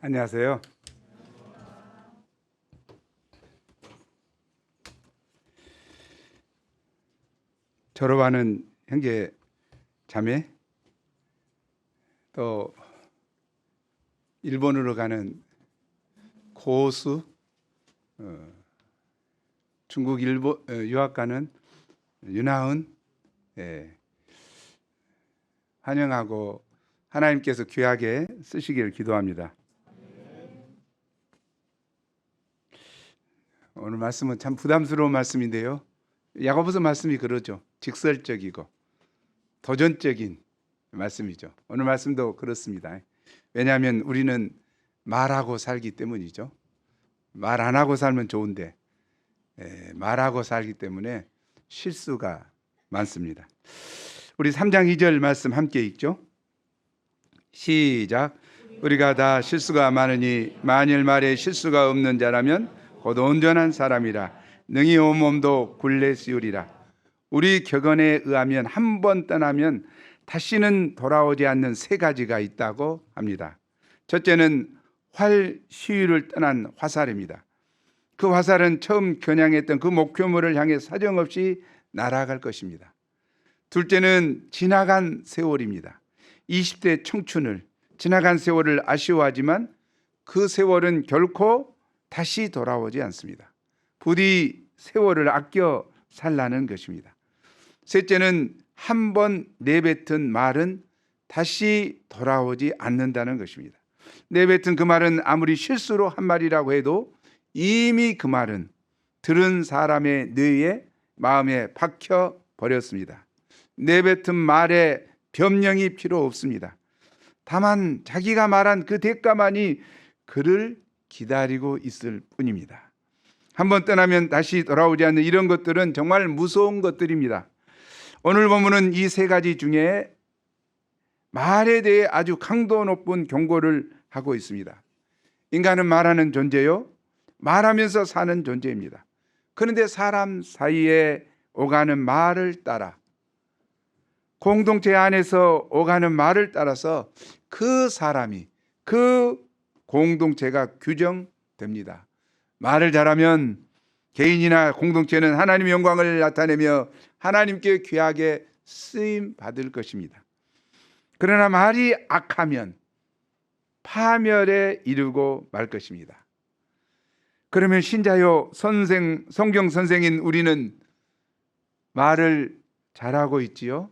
안녕하세요. 졸업하는 형제 자매, 또 일본으로 가는 고수, 중국 일본 유학 가는 윤하은, 환영하고 하나님께서 귀하게 쓰시기를 기도합니다. 오늘 말씀은 참 부담스러운 말씀인데요. 야고보서 말씀이 그러죠. 직설적이고 도전적인 말씀이죠. 오늘 말씀도 그렇습니다. 왜냐하면 우리는 말하고 살기 때문이죠. 말 안 하고 살면 좋은데 말하고 살기 때문에 실수가 많습니다. 우리 3장 2절 말씀 함께 읽죠. 시작. 우리가 다 실수가 많으니 만일 말에 실수가 없는 자라면 곧 온전한 사람이라 능히 온몸도 굴레 씌우리라. 우리 격언에 의하면 한 번 떠나면 다시는 돌아오지 않는 세 가지가 있다고 합니다. 첫째는 활 시위를 떠난 화살입니다. 그 화살은 처음 겨냥했던 그 목표물을 향해 사정없이 날아갈 것입니다. 둘째는 지나간 세월입니다. 20대 청춘을, 지나간 세월을 아쉬워하지만 그 세월은 결코 다시 돌아오지 않습니다. 부디 세월을 아껴 살라는 것입니다. 셋째는 한 번 내뱉은 말은 다시 돌아오지 않는다는 것입니다. 내뱉은 그 말은 아무리 실수로 한 말이라고 해도 이미 그 말은 들은 사람의 뇌에 마음에 박혀 버렸습니다. 내뱉은 말에 변명이 필요 없습니다. 다만 자기가 말한 그 대가만이 그를 기다리고 있을 뿐입니다. 한번 떠나면 다시 돌아오지 않는 이런 것들은 정말 무서운 것들입니다. 오늘 본문은 이 세 가지 중에 말에 대해 아주 강도 높은 경고를 하고 있습니다. 인간은 말하는 존재요, 말하면서 사는 존재입니다. 그런데 사람 사이에 오가는 말을 따라, 공동체 안에서 오가는 말을 따라서 그 사람이, 그 공동체가 규정됩니다. 말을 잘하면 개인이나 공동체는 하나님의 영광을 나타내며 하나님께 귀하게 쓰임 받을 것입니다. 그러나 말이 악하면 파멸에 이르고 말 것입니다. 그러면 신자요, 성경 선생인 우리는 말을 잘하고 있지요?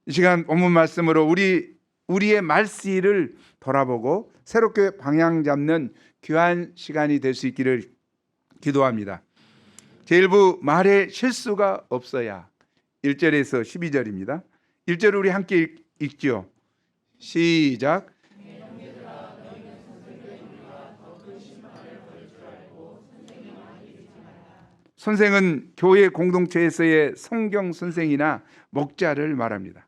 이 시간 본문 말씀으로 우리의 말씨를 돌아보고 새롭게 방향 잡는 귀한 시간이 될 수 있기를 기도합니다. 제1부 말에 실수가 없어야 1절에서 12절입니다. 1절 우리 함께 읽죠. 시작. 선생은 교회 공동체에서의 성경 선생이나 목자를 말합니다.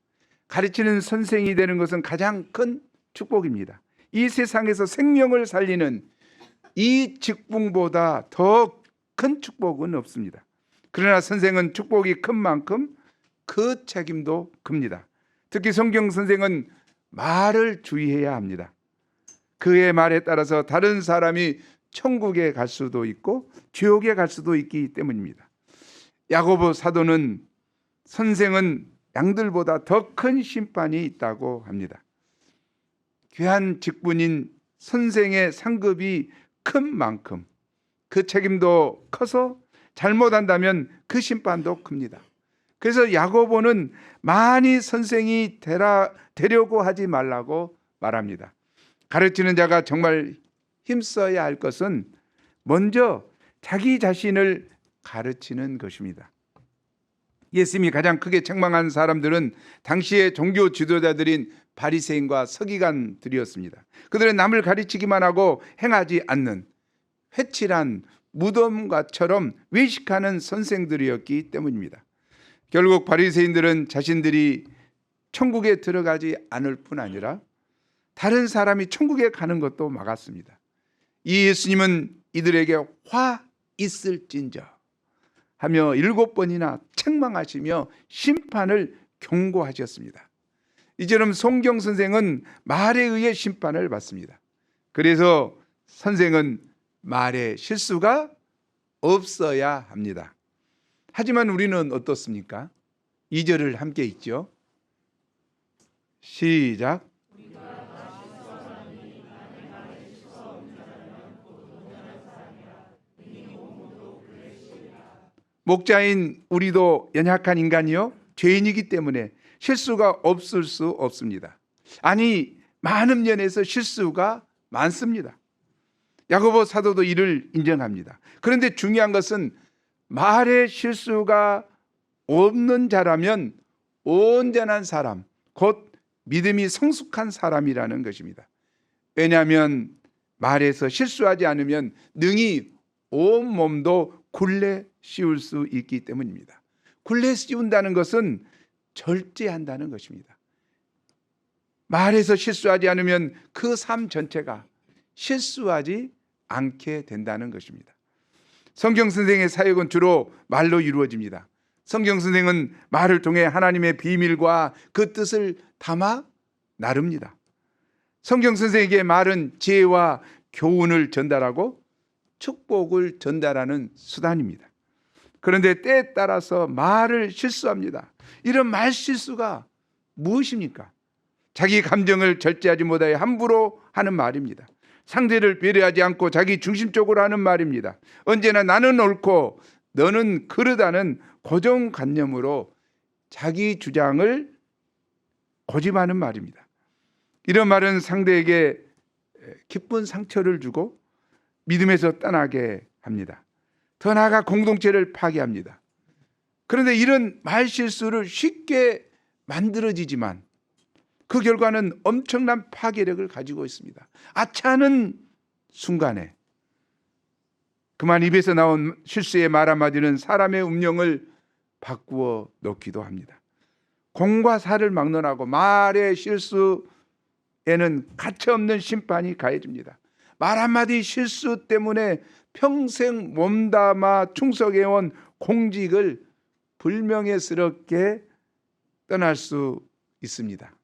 가르치는 선생이 되는 것은 가장 큰 축복입니다. 이 세상에서 생명을 살리는 이 직분보다 더 큰 축복은 없습니다. 그러나 선생은 축복이 큰 만큼 그 책임도 큽니다. 특히 성경 선생은 말을 주의해야 합니다. 그의 말에 따라서 다른 사람이 천국에 갈 수도 있고 지옥에 갈 수도 있기 때문입니다. 야고보 사도는 선생은 양들보다 더 큰 심판이 있다고 합니다. 귀한 직분인 선생의 상급이 큰 만큼 그 책임도 커서 잘못한다면 그 심판도 큽니다. 그래서 야고보는 많이 선생이 되려고 하지 말라고 말합니다. 가르치는 자가 정말 힘써야 할 것은 먼저 자기 자신을 가르치는 것입니다. 예수님이 가장 크게 책망한 사람들은 당시의 종교 지도자들인 바리새인과 서기관들이었습니다. 그들은 남을 가르치기만 하고 행하지 않는 회칠한 무덤가처럼 외식하는 선생들이었기 때문입니다. 결국 바리새인들은 자신들이 천국에 들어가지 않을 뿐 아니라 다른 사람이 천국에 가는 것도 막았습니다. 이 예수님은 이들에게 화 있을진저 하며 7번이나 책망하시며 심판을 경고하셨습니다. 이처럼 송경 선생은 말에 의해 심판을 받습니다. 그래서 선생은 말에 실수가 없어야 합니다. 하지만 우리는 어떻습니까? 2절을 함께 읽죠. 시작. 목자인 우리도 연약한 인간이요, 죄인이기 때문에 실수가 없을 수 없습니다. 아니, 많은 면에서 실수가 많습니다. 야고보 사도도 이를 인정합니다. 그런데 중요한 것은 말에 실수가 없는 자라면 온전한 사람, 곧 믿음이 성숙한 사람이라는 것입니다. 왜냐하면 말에서 실수하지 않으면 능히 온 몸도 굴레 씌울 수 있기 때문입니다. 굴레 씌운다는 것은 절제한다는 것입니다. 말에서 실수하지 않으면 그 삶 전체가 실수하지 않게 된다는 것입니다. 성경 선생의 사역은 주로 말로 이루어집니다. 성경 선생은 말을 통해 하나님의 비밀과 그 뜻을 담아 나릅니다. 성경 선생에게 말은 지혜와 교훈을 전달하고 축복을 전달하는 수단입니다. 그런데 때에 따라서 말을 실수합니다. 이런 말 실수가 무엇입니까? 자기 감정을 절제하지 못하여 함부로 하는 말입니다. 상대를 배려하지 않고 자기 중심적으로 하는 말입니다. 언제나 나는 옳고 너는 그르다는 고정관념으로 자기 주장을 고집하는 말입니다. 이런 말은 상대에게 깊은 상처를 주고 믿음에서 떠나게 합니다. 더 나아가 공동체를 파괴합니다. 그런데 이런 말 실수를 쉽게 만들어지지만 그 결과는 엄청난 파괴력을 가지고 있습니다. 아차하는 순간에 그만 입에서 나온 실수의 말 한마디는 사람의 운명을 바꾸어 놓기도 합니다. 공과 사를 막론하고 말의 실수에는 가차없는 심판이 가해집니다. 말 한마디 실수 때문에 평생 몸담아 충성해온 공직을 불명예스럽게 떠날 수 있습니다.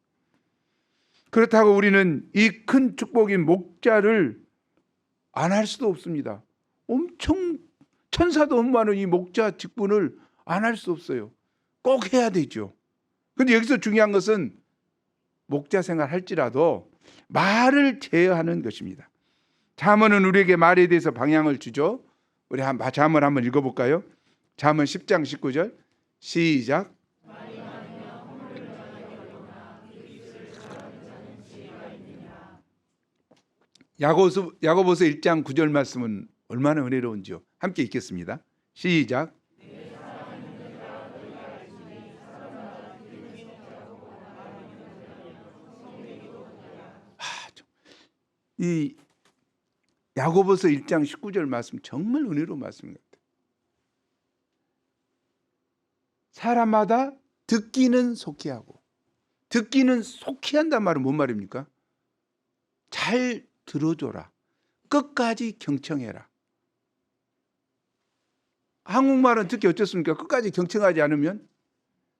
그렇다고 우리는 이 큰 축복인 목자를 안 할 수도 없습니다. 엄청 천사도 흠모하는 이 목자 직분을 안 할 수 없어요. 꼭 해야 되죠. 그런데 여기서 중요한 것은 목자 생활 할지라도 말을 제어하는 것입니다. 잠언은 우리에게 말에 대해서 방향을 주죠. 우리 잠언 한번 읽어볼까요? 잠언 10장 19절 시작. 야고보서 1장 9절 말씀은 얼마나 은혜로운지요. 함께 읽겠습니다. 시작. 이 야고보서 1장 19절 말씀 정말 은혜로운 말씀 같아요. 사람마다 듣기는 속히 하고, 듣기는 속히 한단 말은 뭔 말입니까? 잘 들어줘라. 끝까지 경청해라. 한국말은 듣기 어떻습니까? 끝까지 경청하지 않으면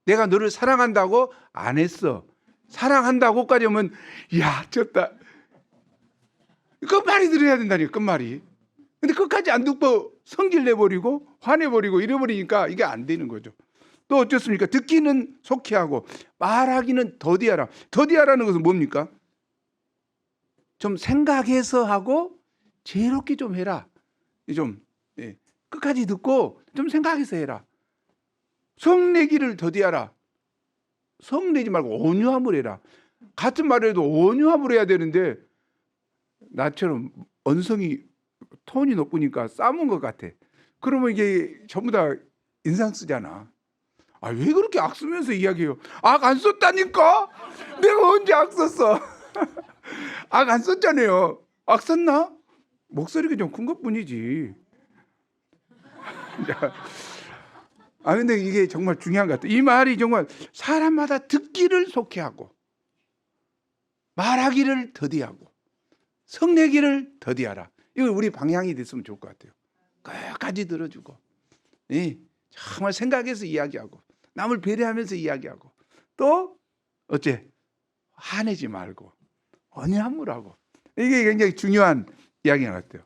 내가 너를 사랑한다고 안 했어. 사랑한다고까지 하면 야 졌다. 끝말이 들어야 된다니까. 끝말이. 근데 끝까지 안 듣고 성질 내버리고 화내버리고 이래버리니까 이게 안 되는 거죠. 또 어떻습니까? 듣기는 속히 하고 말하기는 더디하라. 더디하라는 것은 뭡니까? 좀 생각해서 하고 지혜롭게 좀 해라. 좀 끝까지 듣고 좀 생각해서 해라. 성내기를 더디하라. 성내지 말고 온유함을 해라. 같은 말을 해도 온유함을 해야 되는데 나처럼 언성이 톤이 높으니까 싸운 것 같아. 그러면 이게 전부 다 인상 쓰잖아. 아, 왜 그렇게 악 쓰면서 이야기해요? 악 안 썼다니까? 내가 언제 악 썼어? 악 안 썼잖아요. 악 썼나? 목소리가 좀 큰 것뿐이지. 근데 이게 정말 중요한 것 같아요. 이 말이 정말 사람마다 듣기를 속히 하고 말하기를 더디하고 성내기를 더디하라. 이거 우리 방향이 됐으면 좋을 것 같아요. 끝까지 들어주고 정말 생각해서 이야기하고 남을 배려하면서 이야기하고 또 어째 화내지 말고 언야무라고. 이게 굉장히 중요한 이야기인 것 같아요.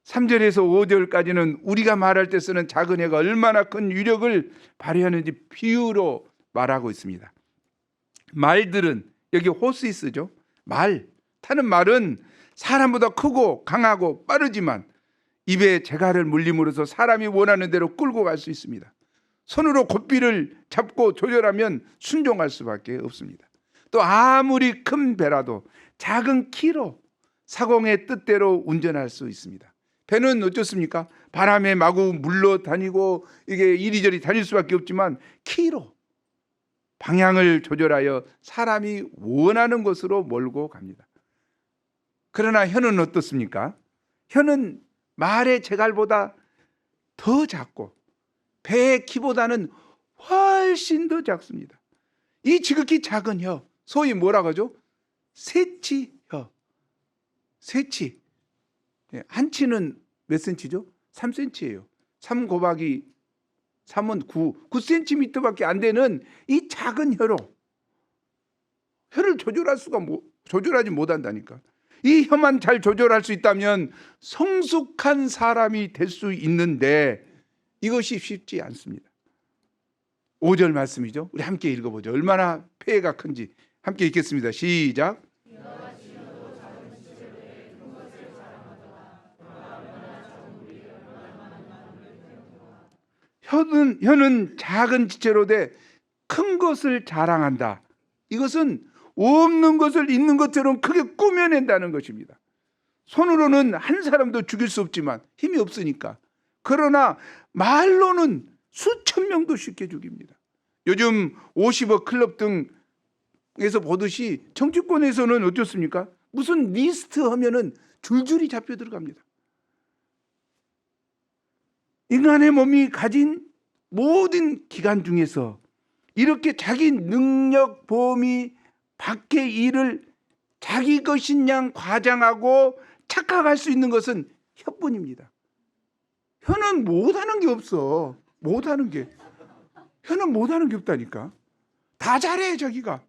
3절에서 5절까지는 우리가 말할 때 쓰는 작은 혀가 얼마나 큰 위력을 발휘하는지 비유로 말하고 있습니다. 말들은, 여기 호스이스죠. 말, 타는 말은 사람보다 크고 강하고 빠르지만 입에 재갈을 물림으로써 사람이 원하는 대로 끌고 갈 수 있습니다. 손으로 고삐를 잡고 조절하면 순종할 수밖에 없습니다. 또 아무리 큰 배라도 작은 키로 사공의 뜻대로 운전할 수 있습니다. 배는 어떻습니까? 바람에 마구 물러다니고 이게 이리저리 다닐 수밖에 없지만 키로 방향을 조절하여 사람이 원하는 곳으로 몰고 갑니다. 그러나 혀는 어떻습니까? 혀는 말의 재갈보다 더 작고 배의 키보다는 훨씬 더 작습니다. 이 지극히 작은 혀, 소위 뭐라고 하죠? 새치혀. 새치. 한 치는 몇 센치죠? 3cm예요. 3 곱하기 3은 9cm밖에 안 되는 이 작은 혀로 혀를 조절하지 못한다니까. 이 혀만 잘 조절할 수 있다면 성숙한 사람이 될 수 있는데 이것이 쉽지 않습니다. 5절 말씀이죠. 우리 함께 읽어보죠. 얼마나 폐해가 큰지 함께 읽겠습니다. 시작. 혀는 작은 지체로 돼 큰 것을 자랑한다. 이것은 없는 것을 있는 것처럼 크게 꾸며낸다는 것입니다. 손으로는 한 사람도 죽일 수 없지만 힘이 없으니까. 그러나 말로는 수천 명도 쉽게 죽입니다. 요즘 50억 클럽 등에서 보듯이 정치권에서는 어떻습니까? 무슨 리스트 하면은 줄줄이 잡혀 들어갑니다. 인간의 몸이 가진 모든 기관 중에서 이렇게 자기 능력 범위 밖의 일을 자기 것인 양 과장하고 착각할 수 있는 것은 혀뿐입니다. 혀는 못하는 게 없어. 못하는 게. 혀는 못하는 게 없다니까. 다 잘해 자기가.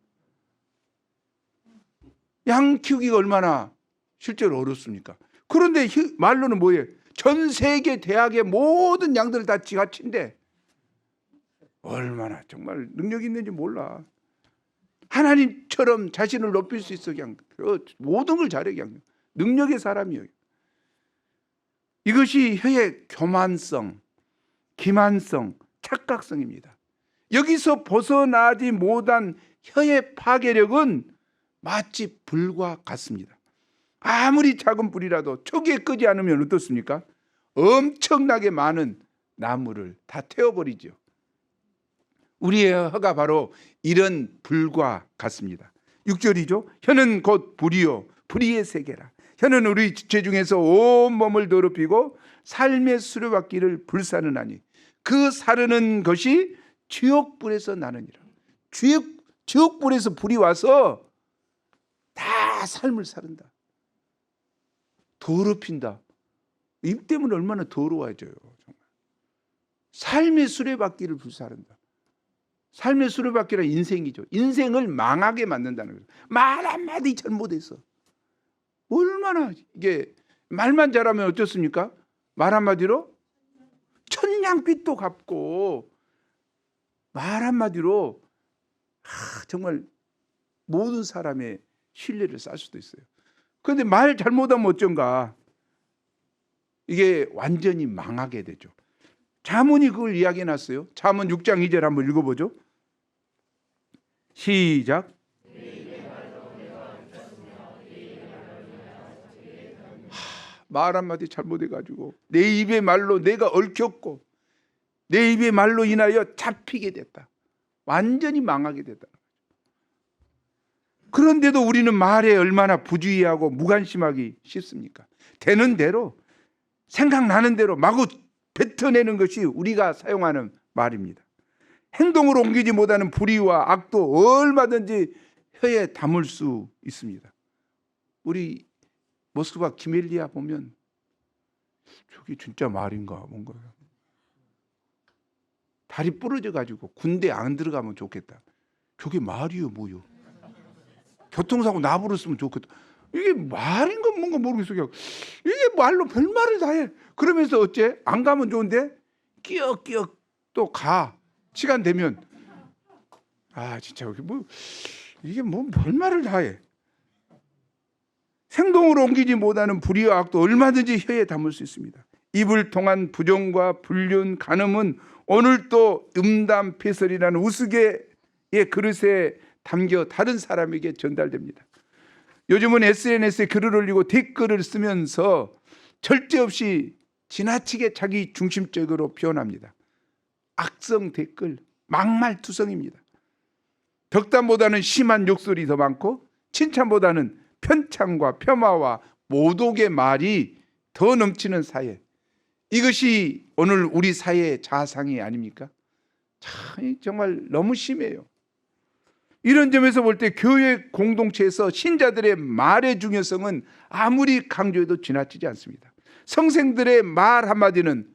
양 키우기가 얼마나 실제로 어렵습니까? 그런데 말로는 뭐예요? 전 세계 대학의 모든 양들을 다 지가 친대. 얼마나 정말 능력이 있는지 몰라. 하나님처럼 자신을 높일 수 있어. 그냥 모든 걸 잘해. 그냥 능력의 사람이에요. 이것이 혀의 교만성, 기만성, 착각성입니다. 여기서 벗어나지 못한 혀의 파괴력은 마치 불과 같습니다. 아무리 작은 불이라도 초기에 끄지 않으면 어떻습니까? 엄청나게 많은 나무를 다 태워버리죠. 우리의 혀가 바로 이런 불과 같습니다. 6절이죠. 혀는 곧 불이요 불의의 세계라. 혀는 우리 지체 중에서 온 몸을 더럽히고 삶의 수레바퀴를 불사르나니 그 사르는 것이 지옥불에서 나느니라. 지옥불에서 불이 와서 다 삶을 사른다. 더럽힌다. 입 때문에 얼마나 더러워져요. 정말. 삶의 수레바퀴를 불사른다. 삶의 수레바퀴란 인생이죠. 인생을 망하게 만든다는 거죠. 말 한마디 잘못해서 얼마나 이게 말만 잘하면 어떻습니까? 말 한마디로 천냥빚도 갚고 말 한마디로 정말 모든 사람의 신뢰를 쌓을 수도 있어요. 그런데 말 잘못하면 어쩐가? 이게 완전히 망하게 되죠. 잠언이 그걸 이야기해놨어요. 잠언 6장 2절 한번 읽어보죠. 시작. 말 한마디 잘못해가지고 내 입의 말로 내가 얽혔고 내 입의 말로 인하여 잡히게 됐다. 완전히 망하게 됐다. 그런데도 우리는 말에 얼마나 부주의하고 무관심하기 쉽습니까? 되는 대로 생각나는 대로 마구 뱉어내는 것이 우리가 사용하는 말입니다. 행동으로 옮기지 못하는 불의와 악도 얼마든지 혀에 담을 수 있습니다. 우리 모스크바 기멜리아 보면 저게 진짜 말인가 뭔가 다리 부러져 가지고 군대 안 들어가면 좋겠다. 저게 말이요 뭐요? 교통사고 나버렸으면 좋겠다. 이게 말인 건 뭔가 모르겠어요. 이게 말로 별말을 다 해. 그러면서 어째? 안 가면 좋은데 끼역끼역 또 가. 시간 되면 진짜 이게 뭐 별말을 다 해. 행동으로 옮기지 못하는 불의와 악도 얼마든지 혀에 담을 수 있습니다. 입을 통한 부정과 불륜, 간음은 오늘도 음담, 패설이라는 우스개의 그릇에 담겨 다른 사람에게 전달됩니다. 요즘은 SNS에 글을 올리고 댓글을 쓰면서 절제 없이 지나치게 자기 중심적으로 표현합니다. 악성 댓글, 막말투성입니다. 덕담보다는 심한 욕설이 더 많고 칭찬보다는 편찬과 폄하와 모독의 말이 더 넘치는 사회. 이것이 오늘 우리 사회의 자상이 아닙니까? 참 정말 너무 심해요. 이런 점에서 볼 때 교회 공동체에서 신자들의 말의 중요성은 아무리 강조해도 지나치지 않습니다. 성생들의 말 한마디는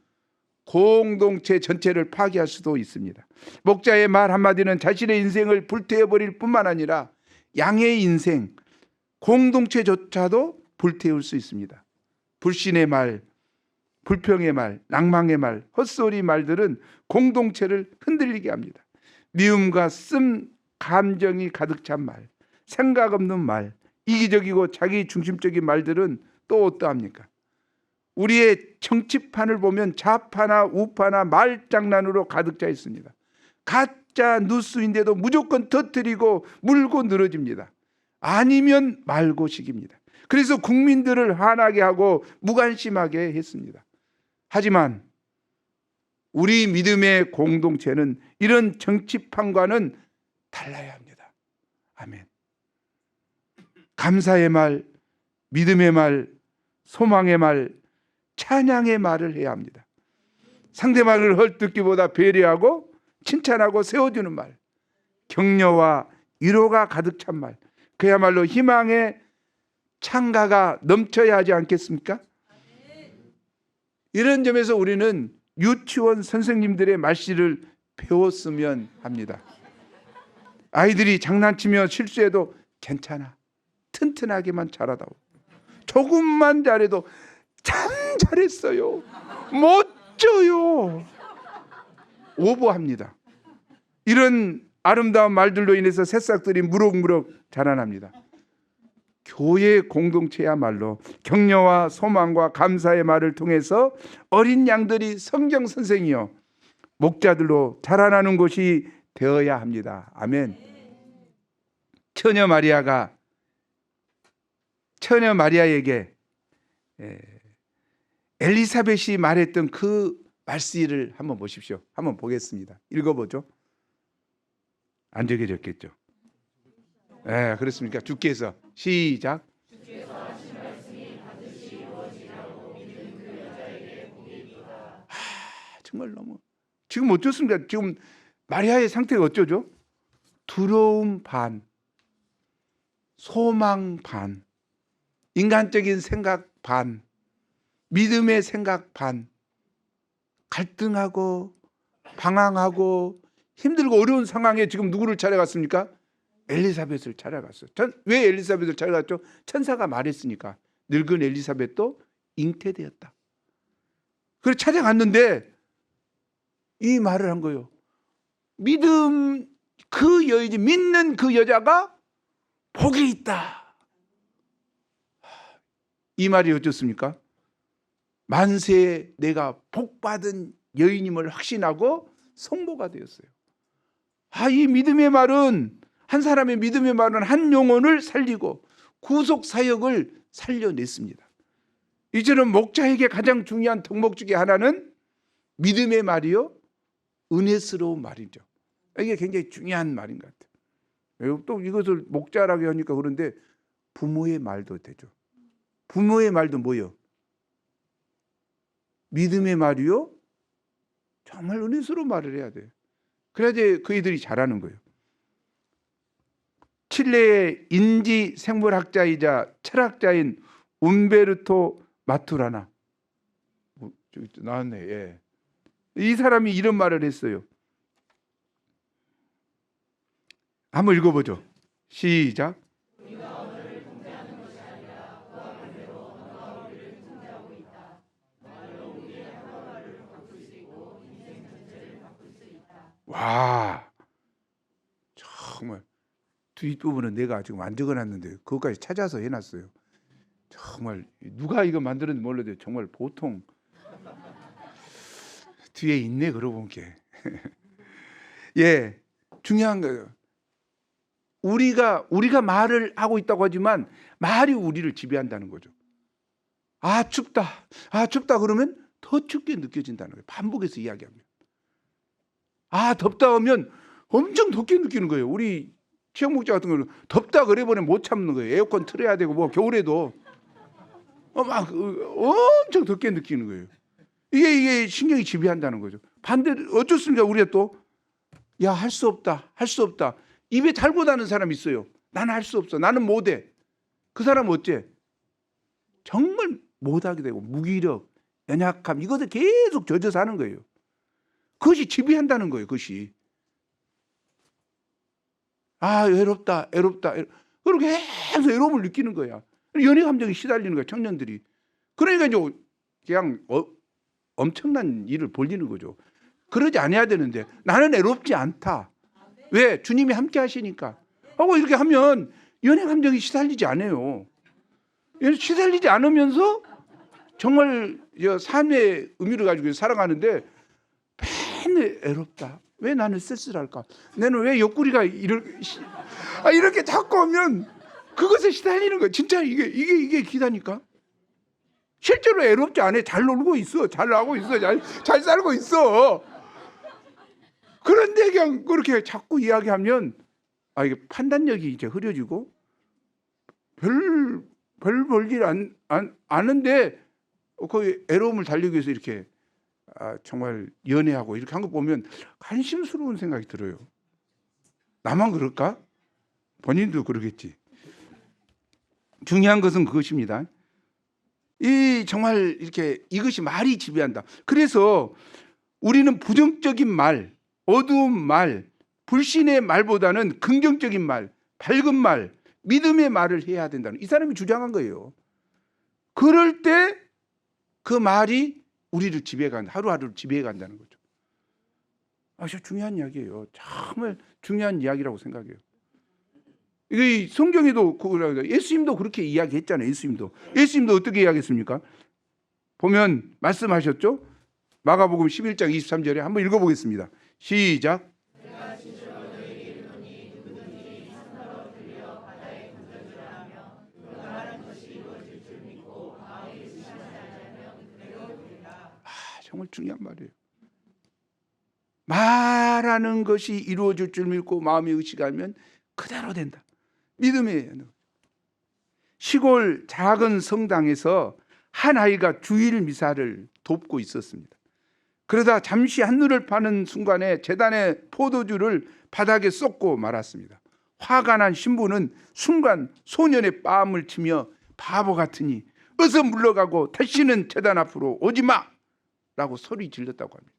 공동체 전체를 파괴할 수도 있습니다. 목자의 말 한마디는 자신의 인생을 불태워버릴 뿐만 아니라 양의 인생, 공동체조차도 불태울 수 있습니다. 불신의 말, 불평의 말, 낭망의 말, 헛소리 말들은 공동체를 흔들리게 합니다. 미움과 쓴 감정이 가득 찬 말, 생각 없는 말, 이기적이고 자기 중심적인 말들은 또 어떠합니까? 우리의 정치판을 보면 좌파나 우파나 말장난으로 가득 차 있습니다. 가짜 뉴스인데도 무조건 터뜨리고 물고 늘어집니다. 아니면 말고식입니다. 그래서 국민들을 화나게 하고 무관심하게 했습니다. 하지만 우리 믿음의 공동체는 이런 정치판과는 달라야 합니다. 아멘. 감사의 말, 믿음의 말, 소망의 말, 찬양의 말을 해야 합니다. 상대방을 헐뜯기보다 배려하고 칭찬하고 세워주는 말, 격려와 위로가 가득 찬 말, 그야말로 희망의 창가가 넘쳐야 하지 않겠습니까? 이런 점에서 우리는 유치원 선생님들의 말씨를 배웠으면 합니다. 아이들이 장난치며 실수해도 괜찮아, 튼튼하게만 자라다오, 조금만 잘해도 참 잘했어요, 멋져요, 오버합니다. 이런 아름다운 말들로 인해서 새싹들이 무럭무럭 자라납니다. 교회 공동체야말로 격려와 소망과 감사의 말을 통해서 어린 양들이 성경 선생이요 목자들로 자라나는 곳이 되어야 합니다. 아멘. 처녀 마리아에게 엘리사벳이 말했던 그 말씀을 한번 보십시오. 한번 보겠습니다. 읽어보죠. 안 적혀졌겠죠? 네, 그렇습니까? 주께서 시작. 정말 너무 지금 어쩌습니까? 지금 마리아의 상태가 어쩌죠? 두려움 반, 소망 반, 인간적인 생각 반, 믿음의 생각 반, 갈등하고 방황하고 힘들고 어려운 상황에 지금 누구를 찾아갔습니까? 엘리사벳을 찾아갔어요. 왜 엘리사벳을 찾아갔죠? 천사가 말했으니까. 늙은 엘리사벳도 잉태되었다. 그래서 찾아갔는데 이 말을 한 거예요. 믿는 그 여자가 복이 있다. 이 말이 어떻습니까? 만세에 내가 복받은 여인임을 확신하고 성모가 되었어요. 이 믿음의 말은, 한 사람의 믿음의 말은 한 영혼을 살리고 구속 사역을 살려냈습니다. 이제는 목자에게 가장 중요한 덕목 중에 하나는 믿음의 말이요, 은혜스러운 말이죠. 이게 굉장히 중요한 말인 것 같아요. 또 이것을 목자라고 하니까 그런데 부모의 말도 되죠. 부모의 말도 뭐요? 믿음의 말이요, 정말 은혜스러운 말을 해야 돼요. 그래야지 그 애들이 잘하는 거예요. 칠레의 인지 생물학자이자 철학자인 움베르토 마투라나, 나왔네. 예. 이 사람이 이런 말을 했어요. 한번 읽어보죠. 시작. 와, 정말 뒷부분은 내가 지금 안 적어놨는데 그것까지 찾아서 해놨어요. 정말 누가 이거 만들었는지 몰라도 정말 보통 뒤에 있네 그러고 본 게. 예, 중요한 거예요. 우리가 말을 하고 있다고 하지만 말이 우리를 지배한다는 거죠. 아 춥다 그러면 더 춥게 느껴진다는 거예요. 반복해서 이야기하면. 아 덥다 하면 엄청 덥게 느끼는 거예요. 우리 최영 목자 같은 경우는 덥다 그래버리면 못 참는 거예요. 에어컨 틀어야 되고 뭐 겨울에도 막 엄청 덥게 느끼는 거예요. 이게 신경이 지배한다는 거죠. 반대로 어쩌습니까? 우리가 또 야 할 수 없다 할 수 없다 입에 달고 다는 사람 있어요. 나는 할 수 없어. 나는 못해. 그 사람 어째? 정말 못하게 되고 무기력, 연약함 이것을 계속 젖어 사는 거예요. 그것이 지배한다는 거예요. 그것이. 아 외롭다. 그렇게 계속 외로움을 느끼는 거야. 연애 감정이 시달리는 거야. 청년들이. 그러니까 이제 그냥 엄청난 일을 벌리는 거죠. 그러지 않아야 되는데 나는 외롭지 않다. 왜? 주님이 함께 하시니까. 하고 이렇게 하면 연애 감정이 시달리지 않아요. 시달리지 않으면서 정말 삶의 의미를 가지고 살아가는데 맨날 외롭다. 왜 나는 쓸쓸할까? 나는 왜 옆구리가 이렇게 자꾸 하면 그것에 시달리는 거야. 진짜 이게 기다니까. 실제로 외롭지 않아. 잘 놀고 있어. 잘 나고 있어. 잘 살고 있어. 그런데 그냥 그렇게 자꾸 이야기하면 이게 판단력이 이제 흐려지고 별 볼일 아는데 그 외로움을 달리기 위해서 이렇게 정말 연애하고 이렇게 한 거 보면 한심스러운 생각이 들어요. 나만 그럴까? 본인도 그러겠지. 중요한 것은 그것입니다. 정말 이렇게 이것이 말이 지배한다. 그래서 우리는 부정적인 말, 어두운 말, 불신의 말보다는 긍정적인 말, 밝은 말, 믿음의 말을 해야 된다는 이 사람이 주장한 거예요. 그럴 때 그 말이 우리를 지배해간다. 하루하루를 지배해간다는 거죠. 아주 중요한 이야기예요. 정말 중요한 이야기라고 생각해요. 이게 성경에도 예수님도 그렇게 이야기했잖아요. 예수님도 어떻게 이야기했습니까? 보면 말씀하셨죠? 마가복음 11장 23절에 한번 읽어보겠습니다. 시작. 정말 중요한 말이에요. 말하는 것이 이루어질 줄 믿고 마음이 의식하면 그대로 된다. 믿음이에요. 시골 작은 성당에서 한 아이가 주일 미사를 돕고 있었습니다. 그러다 잠시 한눈을 파는 순간에 제단의 포도주를 바닥에 쏟고 말았습니다. 화가 난 신부는 순간 소년의 뺨을 치며 바보 같으니 어서 물러가고 다시는 제단 앞으로 오지 마! 라고 소리 질렀다고 합니다.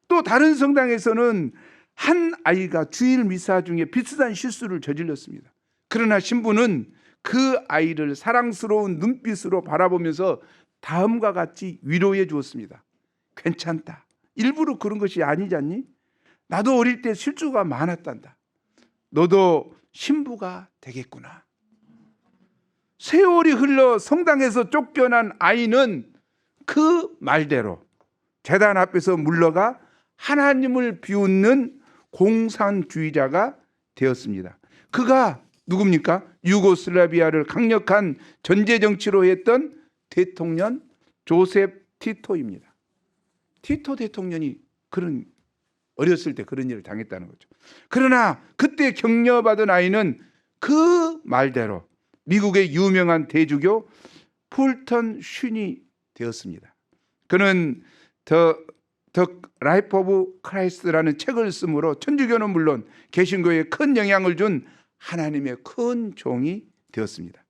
또 다른 성당에서는 한 아이가 주일 미사 중에 비슷한 실수를 저질렀습니다. 그러나 신부는 그 아이를 사랑스러운 눈빛으로 바라보면서 다음과 같이 위로해 주었습니다. 괜찮다. 일부러 그런 것이 아니지 않니? 나도 어릴 때 실수가 많았단다. 너도 신부가 되겠구나. 세월이 흘러 성당에서 쫓겨난 아이는 그 말대로 제단 앞에서 물러가 하나님을 비웃는 공산주의자가 되었습니다. 그가 누굽니까? 유고슬라비아를 강력한 전제 정치로 했던 대통령 조셉 티토입니다. 티토 대통령이 어렸을 때 그런 일을 당했다는 거죠. 그러나 그때 격려받은 아이는 그 말대로 미국의 유명한 대주교 풀턴 쉰이 되었습니다. 그는 The Life of Christ라는 책을 쓰므로 천주교는 물론 개신교에 큰 영향을 준 하나님의 큰 종이 되었습니다.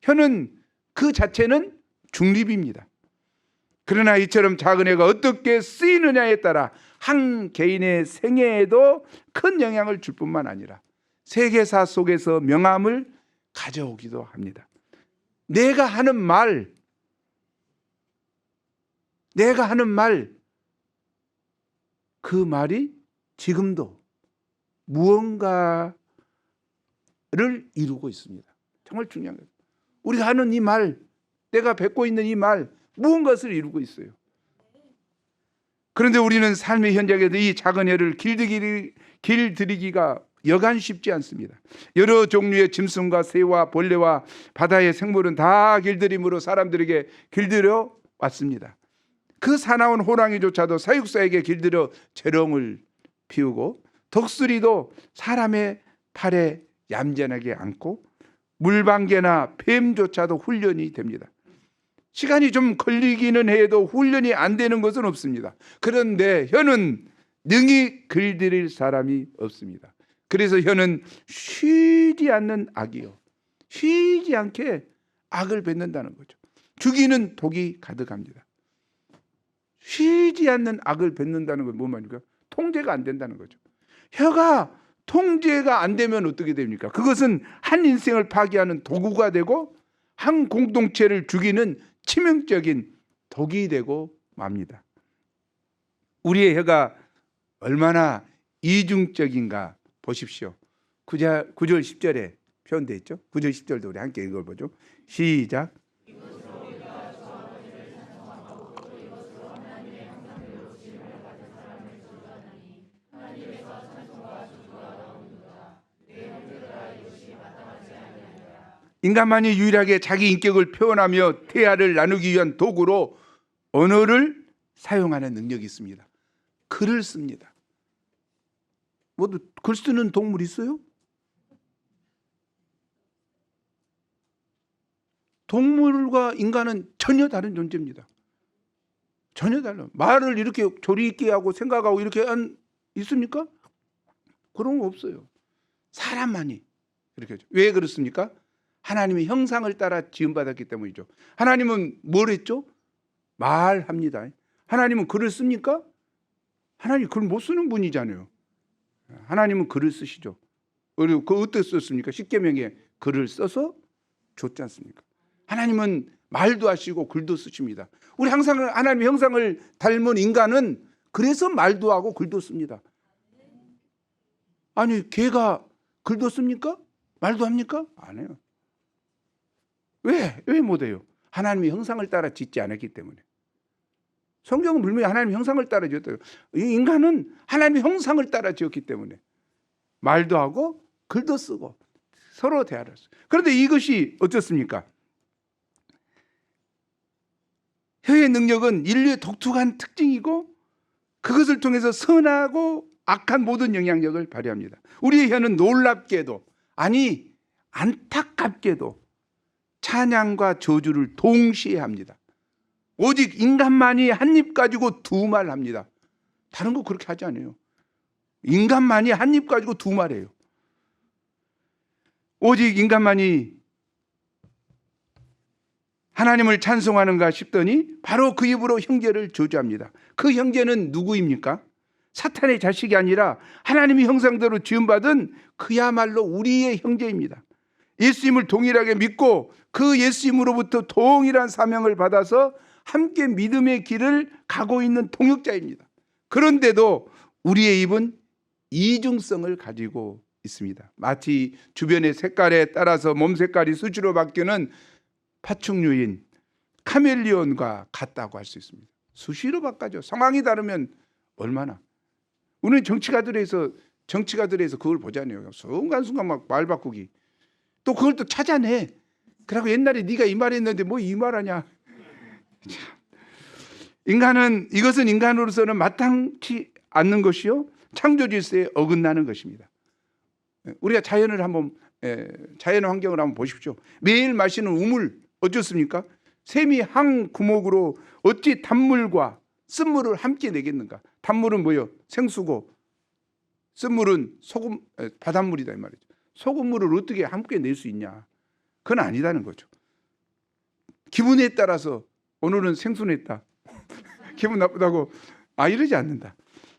혀는 그 자체는 중립입니다. 그러나 이처럼 작은 애가 어떻게 쓰이느냐에 따라 한 개인의 생애에도 큰 영향을 줄 뿐만 아니라 세계사 속에서 명함을 가져오기도 합니다. 내가 하는 말, 그 말이 지금도 무언가를 이루고 있습니다. 정말 중요한 거예요. 우리가 하는 이 말, 내가 뱉고 있는 이 말, 무언가를 이루고 있어요. 그런데 우리는 삶의 현장에서 이 작은 혀를 길들이기가 여간 쉽지 않습니다. 여러 종류의 짐승과 새와 벌레와 바다의 생물은 다 길들임으로 사람들에게 길들여 왔습니다. 그 사나운 호랑이조차도 사육사에게 길들여 재롱을 피우고, 독수리도 사람의 팔에 얌전하게 앉고, 물방개나 뱀조차도 훈련이 됩니다. 시간이 좀 걸리기는 해도 훈련이 안 되는 것은 없습니다. 그런데 혀는 능히 길들일 사람이 없습니다. 그래서 혀는 쉬지 않는 악이요, 쉬지 않게 악을 뱉는다는 거죠. 죽이는 독이 가득합니다. 쉬지 않는 악을 뱉는다는 건 뭐 말입니까? 통제가 안 된다는 거죠. 혀가 통제가 안 되면 어떻게 됩니까? 그것은 한 인생을 파괴하는 도구가 되고 한 공동체를 죽이는 치명적인 독이 되고 맙니다. 우리의 혀가 얼마나 이중적인가 보십시오. 9절 10절에 표현되어 있죠. 9절 10절도 우리 함께 읽어보죠. 시작. 인간만이 유일하게 자기 인격을 표현하며 태아를 나누기 위한 도구로 언어를 사용하는 능력이 있습니다. 글을 씁니다. 모두 글 쓰는 동물 있어요? 동물과 인간은 전혀 다른 존재입니다. 전혀 달라요. 말을 이렇게 조리 있게 하고 생각하고 이렇게 있습니까? 그런 거 없어요. 사람만이 이렇게 하죠. 왜 그렇습니까? 하나님의 형상을 따라 지음받았기 때문이죠. 하나님은 뭘 했죠? 말합니다. 하나님은 글을 씁니까? 하나님 글 못 쓰는 분이잖아요. 하나님은 글을 쓰시죠. 그리고 그 어떻게 썼습니까? 십계명에 글을 써서 줬지 않습니까? 하나님은 말도 하시고 글도 쓰십니다. 우리 항상 하나님의 형상을 닮은 인간은 그래서 말도 하고 글도 씁니다. 아니, 개가 글도 씁니까? 말도 합니까? 안 해요. 왜 못해요? 하나님의 형상을 따라 짓지 않았기 때문에. 성경은 분명히 하나님의 형상을 따라 지었다고. 인간은 하나님의 형상을 따라 지었기 때문에 말도 하고 글도 쓰고 서로 대화를 했어요. 그런데 이것이 어떻습니까? 혀의 능력은 인류의 독특한 특징이고 그것을 통해서 선하고 악한 모든 영향력을 발휘합니다. 우리의 혀는 놀랍게도, 아니 안타깝게도 찬양과 저주를 동시에 합니다. 오직 인간만이 한 입 가지고 두 말 합니다. 다른 거 그렇게 하지 않아요. 인간만이 한 입 가지고 두 말해요. 오직 인간만이 하나님을 찬송하는가 싶더니 바로 그 입으로 형제를 저주합니다. 그 형제는 누구입니까? 사탄의 자식이 아니라 하나님의 형상대로 지음받은 그야말로 우리의 형제입니다. 예수님을 동일하게 믿고 그 예수님으로부터 동일한 사명을 받아서 함께 믿음의 길을 가고 있는 동역자입니다. 그런데도 우리의 입은 이중성을 가지고 있습니다. 마치 주변의 색깔에 따라서 몸 색깔이 수시로 바뀌는 파충류인 카멜리온과 같다고 할 수 있습니다. 수시로 바꿔죠. 상황이 다르면 얼마나. 우리는 정치가들에서 그걸 보잖아요. 순간순간 막 말 바꾸기. 또 그걸 또 찾아내. 그러고 옛날에 네가 이 말했는데 뭐 이 말하냐. 이것은 인간으로서는 마땅치 않는 것이요, 창조 질서에 어긋나는 것입니다. 우리가 자연 환경을 한번 보십시오. 매일 마시는 우물 어떻습니까? 샘이 한 구멍으로 어찌 단물과 쓴물을 함께 내겠는가? 단물은 뭐예요? 생수고 쓴물은 바닷물이다 이 말이죠. 소금물을 어떻게 함께 낼 수 있냐? 그건 아니다는 거죠. 기분에 따라서 오늘은 생수 냈다. 기분 나쁘다고 이러지 않는다.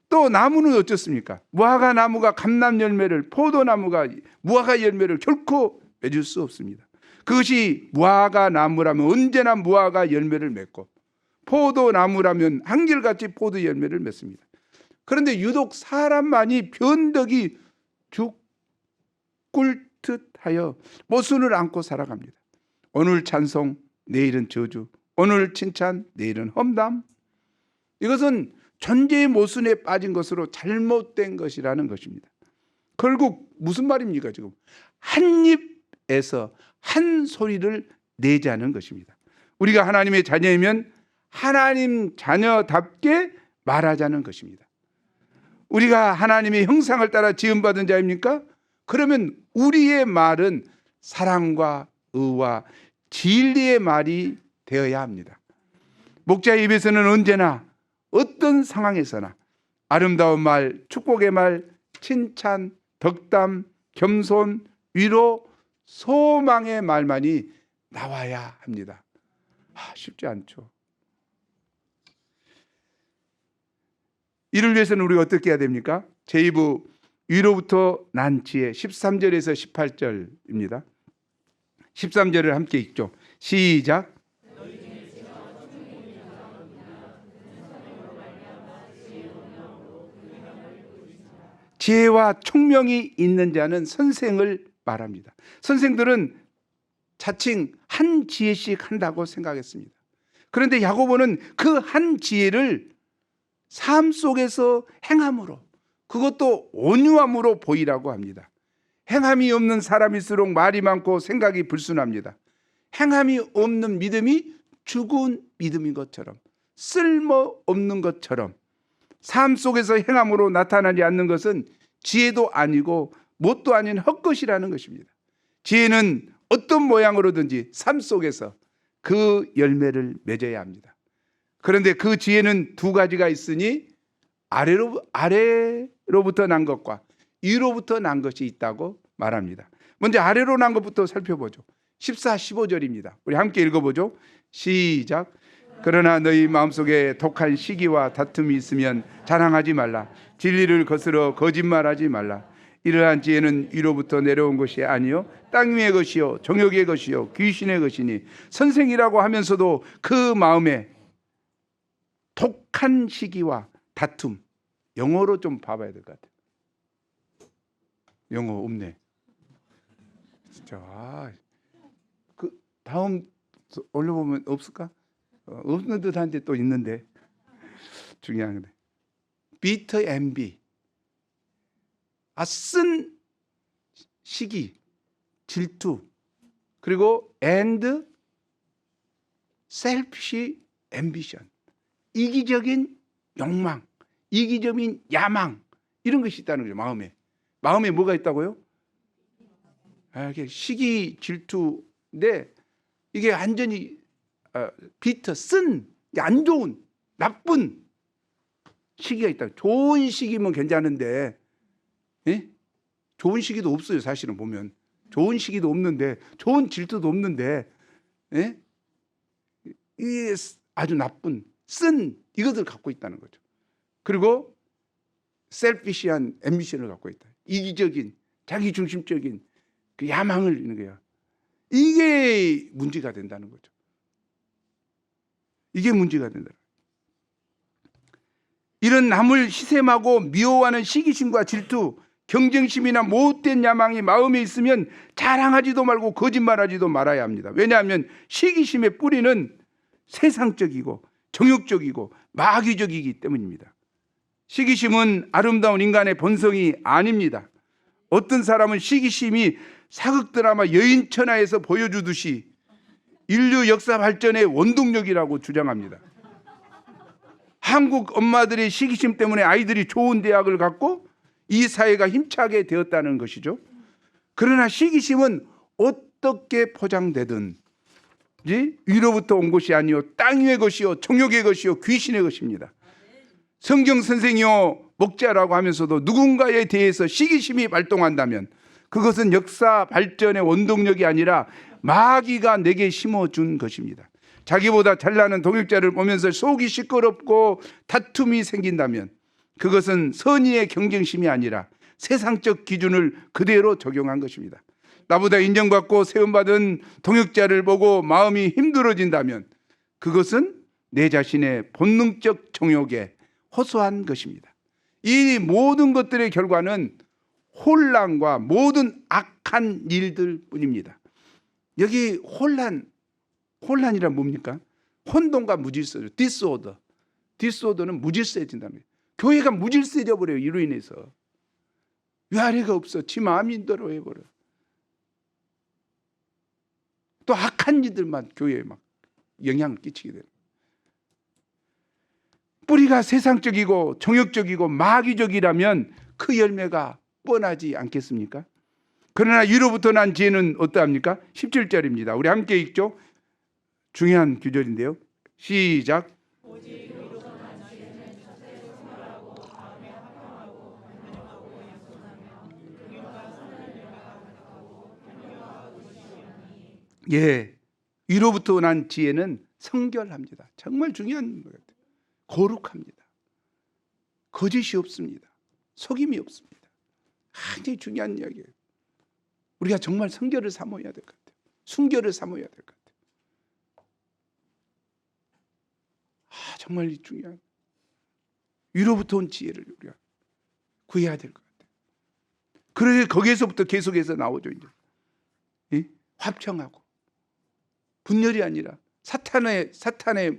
또 나무는 어떻습니까? 무화과 나무가 감람 열매를, 포도나무가 무화과 열매를 결코 맺을 수 없습니다. 그것이 무화과 나무라면 언제나 무화과 열매를 맺고, 포도나무라면 한결같이 포도 열매를 맺습니다. 그런데 유독 사람만이 변덕이 죽을 듯하여 모순을 안고 살아갑니다. 오늘 찬송, 내일은 저주, 오늘 칭찬, 내일은 험담. 이것은 존재의 모순에 빠진 것으로 잘못된 것이라는 것입니다. 결국 무슨 말입니까? 지금 한 입에서 한 소리를 내자는 것입니다. 우리가 하나님의 자녀이면 하나님 자녀답게 말하자는 것입니다. 우리가 하나님의 형상을 따라 지음받은 자입니까? 그러면 우리의 말은 사랑과 의와 진리의 말이 되어야 합니다. 목자의 입에서는 언제나 어떤 상황에서나 아름다운 말, 축복의 말, 칭찬, 덕담, 겸손, 위로, 소망의 말만이 나와야 합니다. 쉽지 않죠. 이를 위해서는 우리가 어떻게 해야 됩니까? 제2부 위로부터 난 지혜 13절에서 18절입니다. 13절을 함께 읽죠. 시작. 지혜와 총명이 있는 자는 선생을 말합니다. 선생들은 자칭 한 지혜씩 한다고 생각했습니다. 그런데 야고보는 그 한 지혜를 삶 속에서 행함으로, 그것도 온유함으로 보이라고 합니다. 행함이 없는 사람일수록 말이 많고 생각이 불순합니다. 행함이 없는 믿음이 죽은 믿음인 것처럼, 쓸모없는 것처럼, 삶 속에서 행함으로 나타나지 않는 것은 지혜도 아니고 뭣도 아닌 헛것이라는 것입니다. 지혜는 어떤 모양으로든지 삶 속에서 그 열매를 맺어야 합니다. 그런데 그 지혜는 두 가지가 있으니 아래로부터 난 것과 위로부터 난 것이 있다고 말합니다. 먼저 아래로 난 것부터 살펴보죠. 14, 15절입니다. 우리 함께 읽어보죠. 시작. 그러나 너희 마음속에 독한 시기와 다툼이 있으면 자랑하지 말라. 진리를 거스러 거짓말하지 말라. 이러한 지혜는 위로부터 내려온 것이 아니요 땅 위의 것이요 정욕의 것이요 귀신의 것이니, 선생이라고 하면서도 그 마음에 독한 시기와 다툼, 영어로 좀 봐봐야 될 것 같아요. 영어 없네. 진짜. 그 다음 올려보면 없을까? 없는 듯한데 또 있는데 중요한 건데. bitter envy, 쓴 시기, 질투, 그리고 and selfish ambition, 이기적인 욕망, 이기적인 야망, 이런 것이 있다는 거죠. 마음에 뭐가 있다고요? 이게 시기, 질투인데 이게 완전히 비터, 쓴, 안 좋은, 나쁜 시기가 있다. 좋은 시기면 괜찮은데, 예? 좋은 시기도 없어요. 사실은 보면 좋은 시기도 없는데, 좋은 질투도 없는데, 예? 이게 아주 나쁜, 쓴 이것을 갖고 있다는 거죠. 그리고 셀피시한 앰비션을 갖고 있다. 이기적인, 자기중심적인 그 야망을 있는 거야. 이게 문제가 된다는 거죠. 이게 문제가 된다. 이런 남을 희생하고 미워하는 시기심과 질투, 경쟁심이나 못된 야망이 마음에 있으면 자랑하지도 말고 거짓말하지도 말아야 합니다. 왜냐하면 시기심의 뿌리는 세상적이고 정욕적이고 마귀적이기 때문입니다. 시기심은 아름다운 인간의 본성이 아닙니다. 어떤 사람은 시기심이 사극 드라마 여인천하에서 보여주듯이 인류 역사 발전의 원동력이라고 주장합니다. 한국 엄마들의 시기심 때문에 아이들이 좋은 대학을 갔고 이 사회가 힘차게 되었다는 것이죠. 그러나 시기심은 어떻게 포장되든 위로부터 온 것이 아니요 땅 위의 것이요 정욕의 것이요 귀신의 것입니다. 성경 선생이요 목자라고 하면서도 누군가에 대해서 시기심이 발동한다면 그것은 역사 발전의 원동력이 아니라 마귀가 내게 심어준 것입니다. 자기보다 잘나는 동역자를 보면서 속이 시끄럽고 다툼이 생긴다면 그것은 선의의 경쟁심이 아니라 세상적 기준을 그대로 적용한 것입니다. 나보다 인정받고 세움받은 동역자를 보고 마음이 힘들어진다면 그것은 내 자신의 본능적 정욕에 호소한 것입니다. 이 모든 것들의 결과는 혼란과 모든 악한 일들 뿐입니다. 여기 혼란이란 뭡니까? 혼돈과 무질서죠. 디스오더는 무질서해진다는 거예요. 교회가 무질서해져 버려요. 이로 인해서 위아래가 없어. 지 마음대로 해버려. 또 악한 일들만 교회에 막 영향을 끼치게 돼요. 뿌리가 세상적이고 정욕적이고 마귀적이라면 그 열매가 뻔하지 않겠습니까? 그러나 위로부터 난 지혜는 어떠합니까? 17절입니다. 우리 함께 읽죠. 중요한 구절인데요. 시작. 예, 위로부터 난 지혜는 성결합니다. 정말 중요한 것 같아요. 거룩합니다. 거짓이 없습니다. 속임이 없습니다. 굉장히 중요한 이야기예요. 우리가 정말 성결을 사모해야 될 것 같아요. 순결을 사모해야 될 것 같아요. 정말 중요한 위로부터 온 지혜를 우리가 구해야 될 것 같아요. 그래서 거기에서부터 계속해서 나오죠. 이제 화평하고 분열이 아니라 사탄의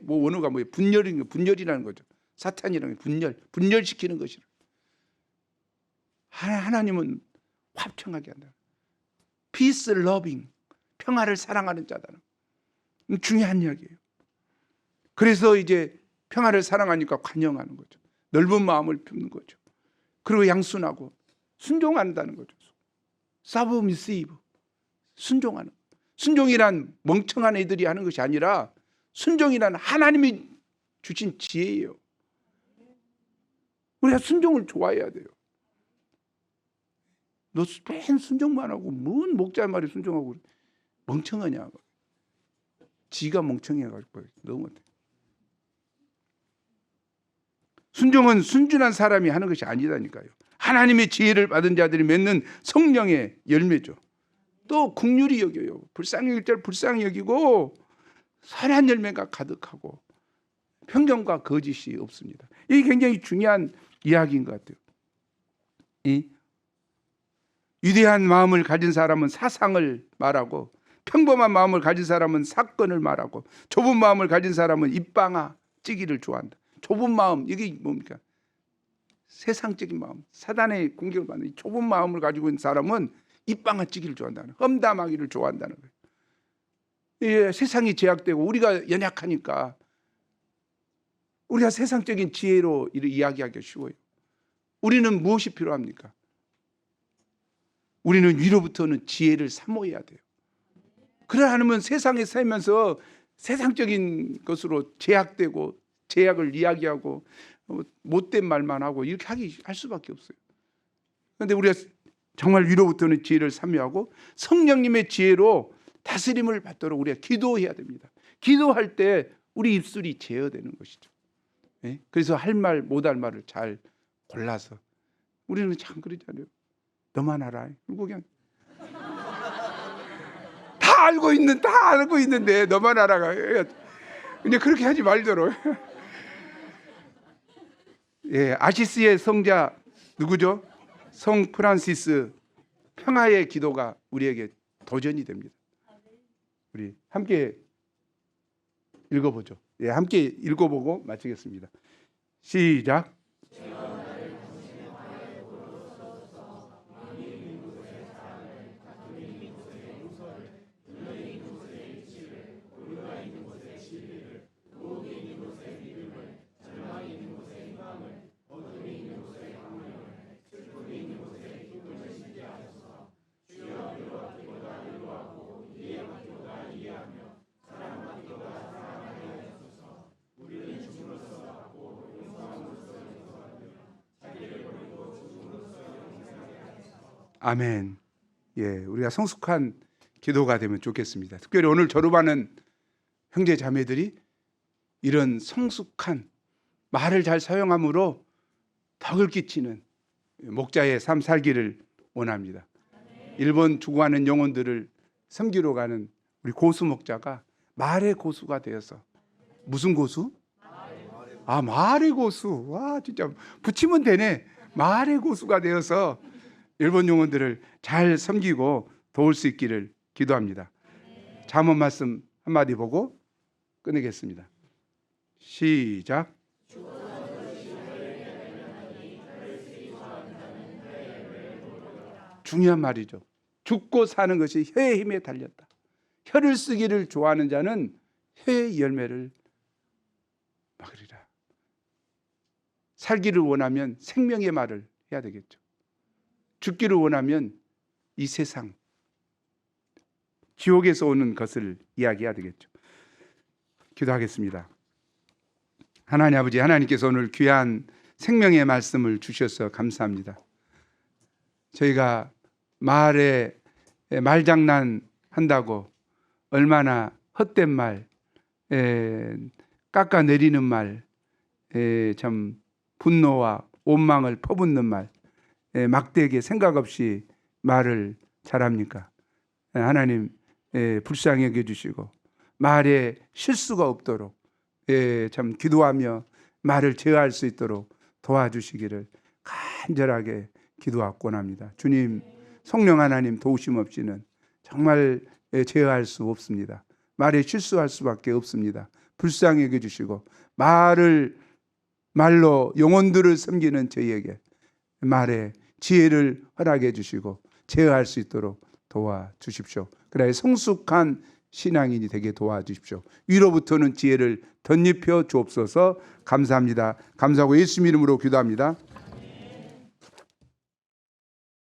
뭐 원어가 뭐예요? 분열이라는 거죠. 사탄이라는 게 분열시키는 것이라. 하나님은 화평하게 한다. Peace loving, 평화를 사랑하는 자다는 중요한 이야기예요. 그래서 이제 평화를 사랑하니까 관용하는 거죠. 넓은 마음을 품는 거죠. 그리고 양순하고 순종한다는 거죠. submissive, 순종하는. 순종이란 멍청한 애들이 하는 것이 아니라 순종이란 하나님이 주신 지혜예요. 우리가 순종을 좋아해야 돼요. 너 맨 순종만 하고 뭔 목자 말이 순종하고 멍청하냐. 지가 멍청해가지고 너무 못해. 순종은 순진한 사람이 하는 것이 아니다니까요. 하나님의 지혜를 받은 자들이 맺는 성령의 열매죠. 또 긍휼히 여겨요. 불쌍히 여길 때 불쌍히 여기고 선한 열매가 가득하고 편견과 거짓이 없습니다. 이게 굉장히 중요한 이야기인 것 같아요. 이 위대한 마음을 가진 사람은 사상을 말하고 평범한 마음을 가진 사람은 사건을 말하고 좁은 마음을 가진 사람은 입방아 찌기를 좋아한다. 좁은 마음, 이게 뭡니까? 세상적인 마음, 사단의 공격을 받는 좁은 마음을 가지고 있는 사람은 입방아 찌기를 좋아한다는, 험담하기를 좋아한다는 거예요. 예, 세상이 제약되고 우리가 연약하니까 우리가 세상적인 지혜로 이야기하기가 쉬워요. 우리는 무엇이 필요합니까? 우리는 위로부터는 지혜를 사모해야 돼요. 그러지 않으면 세상에 살면서 세상적인 것으로 제약되고 제약을 이야기하고 못된 말만 하고 이렇게 할 수밖에 없어요. 그런데 우리가 정말 위로부터는 지혜를 사모하고 성령님의 지혜로 다스림을 받도록 우리가 기도해야 됩니다. 기도할 때 우리 입술이 제어되는 것이죠. 네? 그래서 할 말 못할 말을 잘 골라서. 우리는 참 그러잖아요. 너만 알아. 그냥 다 알고 있는데 너만 알아가. 그냥 그렇게 하지 말도록. 예, 아시스의 성자 누구죠? 성 프란시스. 평화의 기도가 우리에게 도전이 됩니다. 우리 함께 읽어보죠. 예, 함께 읽어보고 마치겠습니다. 시작. 아멘. 예, 우리가 성숙한 기도가 되면 좋겠습니다. 특별히 오늘 졸업하는 형제 자매들이 이런 성숙한 말을 잘 사용함으로 덕을 끼치는 목자의 삶 살기를 원합니다. 일본 죽어가는 영혼들을 섬기러 가는 우리 고수 목자가 말의 고수가 되어서. 무슨 고수? 아, 말의 고수. 와, 진짜 붙이면 되네. 말의 고수가 되어서 일본 영혼들을 잘 섬기고 도울 수 있기를 기도합니다. 잠언 말씀 한마디 보고 끝내겠습니다. 시작. 중요한 말이죠. 죽고 사는 것이 혀의 힘에 달렸다. 혀를 쓰기를 좋아하는 자는 혀의 열매를 막으리라. 살기를 원하면 생명의 말을 해야 되겠죠. 죽기를 원하면 이 세상, 지옥에서 오는 것을 이야기해야 되겠죠. 기도하겠습니다. 하나님 아버지, 하나님께서 오늘 귀한 생명의 말씀을 주셔서 감사합니다. 저희가 말장난 한다고 얼마나 헛된 말, 깎아내리는 말, 참 분노와 원망을 퍼붓는 말, 막대하게 생각 없이 말을 잘합니까? 하나님 불쌍히 여겨주시고 말에 실수가 없도록 참 기도하며 말을 제어할 수 있도록 도와주시기를 간절하게 기도하고 합니다. 주님, 성령 하나님 도우심 없이는 정말 제어할 수 없습니다. 말에 실수할 수밖에 없습니다. 불쌍히 여겨주시고 말로 영혼들을 섬기는 저희에게 말에 지혜를 허락해 주시고 제어할 수 있도록 도와주십시오. 그래야 성숙한 신앙인이 되게 도와주십시오. 위로부터는 지혜를 덧입혀 주옵소서. 감사합니다. 감사하고 예수님 이름으로 기도합니다.